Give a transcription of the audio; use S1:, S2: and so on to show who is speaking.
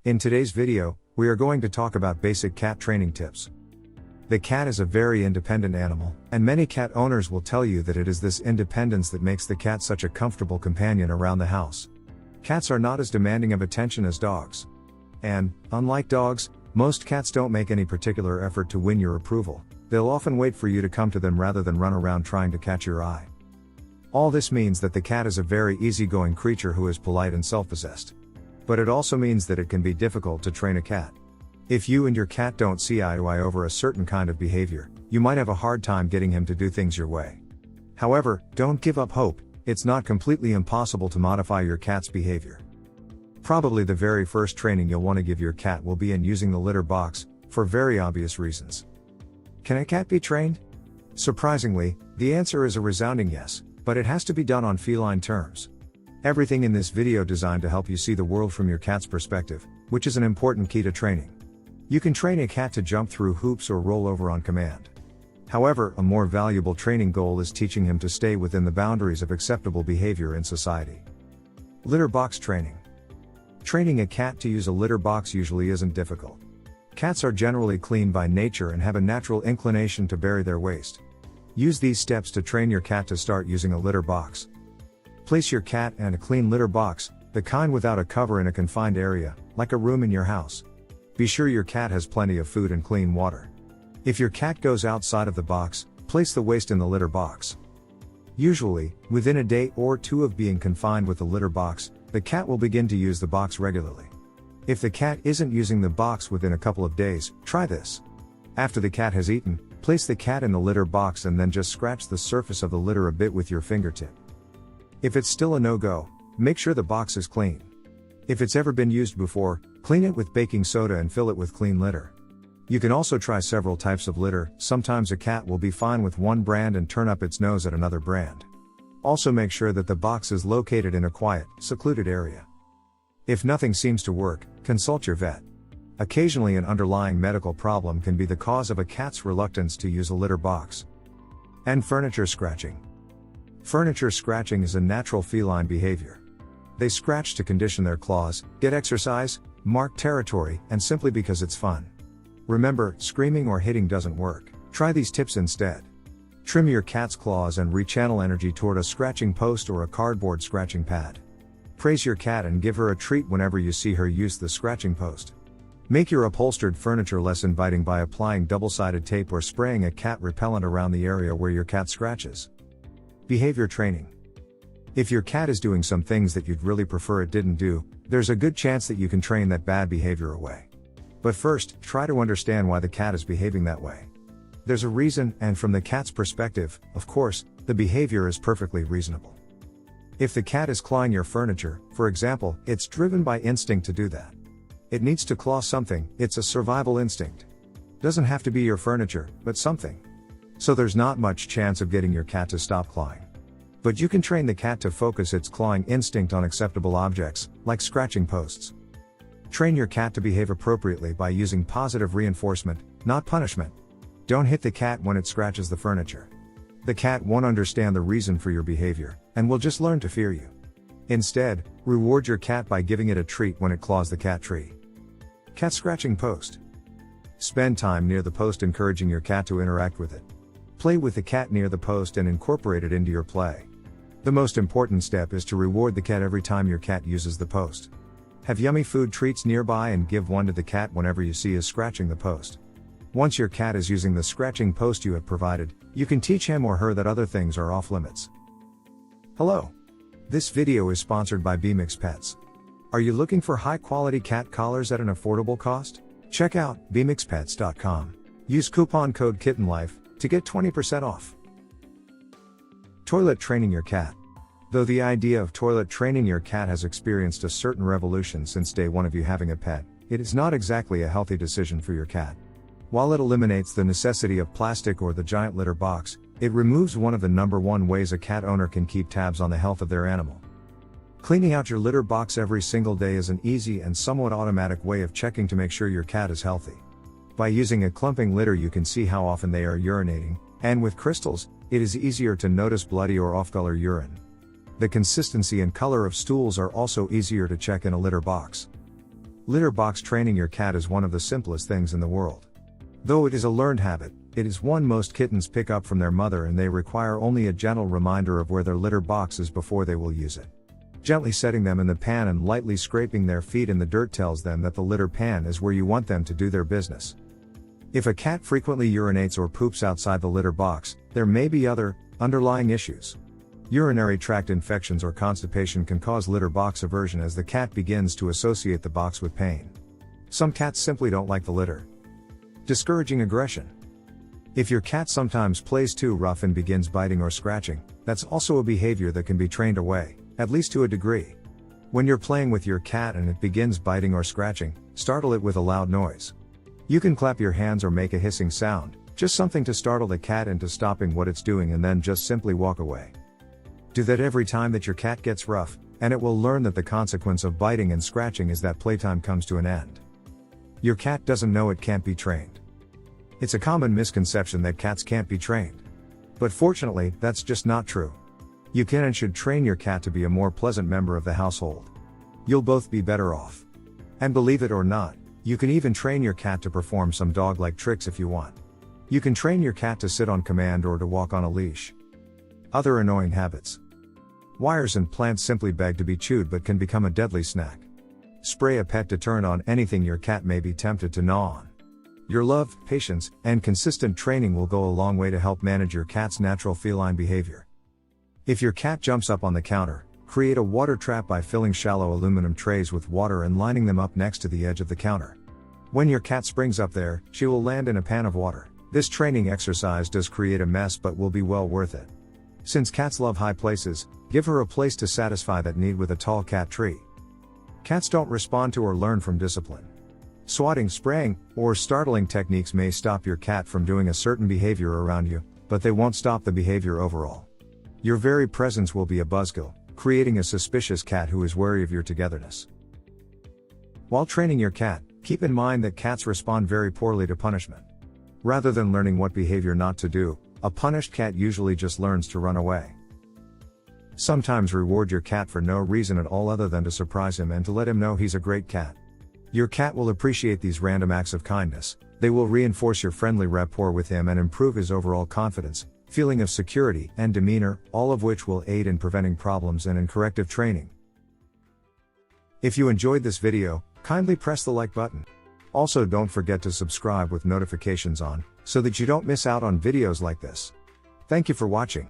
S1: In today's video, we are going to talk about basic cat training tips. The cat is a very independent animal, and many cat owners will tell you that it is this independence that makes the cat such a comfortable companion around the house. Cats are not as demanding of attention as dogs. And, unlike dogs, most cats don't make any particular effort to win your approval. They'll often wait for you to come to them rather than run around trying to catch your eye. All this means that the cat is a very easygoing creature who is polite and self-possessed. But it also means that it can be difficult to train a cat. If you and your cat don't see eye to eye over a certain kind of behavior, you might have a hard time getting him to do things your way. However, don't give up hope. It's not completely impossible to modify your cat's behavior. Probably the very first training you'll want to give your cat will be in using the litter box, for very obvious reasons. Can a cat be trained? Surprisingly, the answer is a resounding yes, but it has to be done on feline terms. Everything in this video designed to help you see the world from your cat's perspective, which is an important key to training. You can train a cat to jump through hoops or roll over on command. However, a more valuable training goal is teaching him to stay within the boundaries of acceptable behavior in society. Litter box training. Training a cat to use a litter box usually isn't difficult. Cats are generally clean by nature and have a natural inclination to bury their waste. Use these steps to train your cat to start using a litter box. Place your cat in a clean litter box, the kind without a cover in a confined area, like a room in your house. Be sure your cat has plenty of food and clean water. If your cat goes outside of the box, place the waste in the litter box. Usually, within a day or two of being confined with the litter box, the cat will begin to use the box regularly. If the cat isn't using the box within a couple of days, try this. After the cat has eaten, place the cat in the litter box and then just scratch the surface of the litter a bit with your fingertip. If it's still a no-go, make sure the box is clean. If it's ever been used before, clean it with baking soda and fill it with clean litter. You can also try several types of litter. Sometimes a cat will be fine with one brand and turn up its nose at another brand. Also make sure that the box is located in a quiet, secluded area. If nothing seems to work, consult your vet. Occasionally an underlying medical problem can be the cause of a cat's reluctance to use a litter box. And furniture scratching. Furniture scratching is a natural feline behavior. They scratch to condition their claws, get exercise, mark territory, and simply because it's fun. Remember, screaming or hitting doesn't work. Try these tips instead. Trim your cat's claws and rechannel energy toward a scratching post or a cardboard scratching pad. Praise your cat and give her a treat whenever you see her use the scratching post. Make your upholstered furniture less inviting by applying double-sided tape or spraying a cat repellent around the area where your cat scratches. Behavior training. If your cat is doing some things that you'd really prefer it didn't do, there's a good chance that you can train that bad behavior away. But first, try to understand why the cat is behaving that way. There's a reason, and from the cat's perspective, of course, the behavior is perfectly reasonable. If the cat is clawing your furniture, for example, it's driven by instinct to do that. It needs to claw something, it's a survival instinct. Doesn't have to be your furniture, but something. So there's not much chance of getting your cat to stop clawing. But you can train the cat to focus its clawing instinct on acceptable objects, like scratching posts. Train your cat to behave appropriately by using positive reinforcement, not punishment. Don't hit the cat when it scratches the furniture. The cat won't understand the reason for your behavior, and will just learn to fear you. Instead, reward your cat by giving it a treat when it claws the cat tree. Cat scratching post. Spend time near the post encouraging your cat to interact with it. Play with the cat near the post and incorporate it into your play. The most important step is to reward the cat every time your cat uses the post. Have yummy food treats nearby and give one to the cat whenever you see is scratching the post. Once your cat is using the scratching post you have provided, you can teach him or her that other things are off limits. Hello. This video is sponsored by BMX Pets. Are you looking for high-quality cat collars at an affordable cost? Check out bmxpets.com. Use coupon code KittenLife to get 20% off. Toilet training your cat. Though the idea of toilet training your cat has experienced a certain revolution since day one of you having a pet, it is not exactly a healthy decision for your cat. While it eliminates the necessity of plastic or the giant litter box, it removes one of the number one ways a cat owner can keep tabs on the health of their animal. Cleaning out your litter box every single day is an easy and somewhat automatic way of checking to make sure your cat is healthy. By using a clumping litter you can see how often they are urinating, and with crystals, it is easier to notice bloody or off-color urine. The consistency and color of stools are also easier to check in a litter box. Litter box training your cat is one of the simplest things in the world. Though it is a learned habit, it is one most kittens pick up from their mother, and they require only a gentle reminder of where their litter box is before they will use it. Gently setting them in the pan and lightly scraping their feet in the dirt tells them that the litter pan is where you want them to do their business. If a cat frequently urinates or poops outside the litter box, there may be other, underlying issues. Urinary tract infections or constipation can cause litter box aversion as the cat begins to associate the box with pain. Some cats simply don't like the litter. Discouraging aggression. If your cat sometimes plays too rough and begins biting or scratching, that's also a behavior that can be trained away, at least to a degree. When you're playing with your cat and it begins biting or scratching, startle it with a loud noise. You can clap your hands or make a hissing sound, just something to startle the cat into stopping what it's doing, and then just simply walk away. Do that every time that your cat gets rough, and it will learn that the consequence of biting and scratching is that playtime comes to an end. Your cat doesn't know it can't be trained. It's a common misconception that cats can't be trained. But fortunately, that's just not true. You can and should train your cat to be a more pleasant member of the household. You'll both be better off. And believe it or not, you can even train your cat to perform some dog-like tricks if you want. You can train your cat to sit on command or to walk on a leash. Other annoying habits. Wires and plants simply beg to be chewed but can become a deadly snack. Spray a pet deterrent on anything your cat may be tempted to gnaw on. Your love, patience, and consistent training will go a long way to help manage your cat's natural feline behavior. If your cat jumps up on the counter, create a water trap by filling shallow aluminum trays with water and lining them up next to the edge of the counter. When your cat springs up there, she will land in a pan of water. This training exercise does create a mess but will be well worth it. Since cats love high places, give her a place to satisfy that need with a tall cat tree. Cats don't respond to or learn from discipline. Swatting, spraying, or startling techniques may stop your cat from doing a certain behavior around you, but they won't stop the behavior overall. Your very presence will be a buzzkill, creating a suspicious cat who is wary of your togetherness. While training your cat, keep in mind that cats respond very poorly to punishment. Rather than learning what behavior not to do, a punished cat usually just learns to run away. Sometimes reward your cat for no reason at all other than to surprise him and to let him know he's a great cat. Your cat will appreciate these random acts of kindness. They will reinforce your friendly rapport with him and improve his overall confidence, feeling of security, and demeanor, all of which will aid in preventing problems and in corrective training. If you enjoyed this video, kindly press the like button. Also, don't forget to subscribe with notifications on, so that you don't miss out on videos like this. Thank you for watching.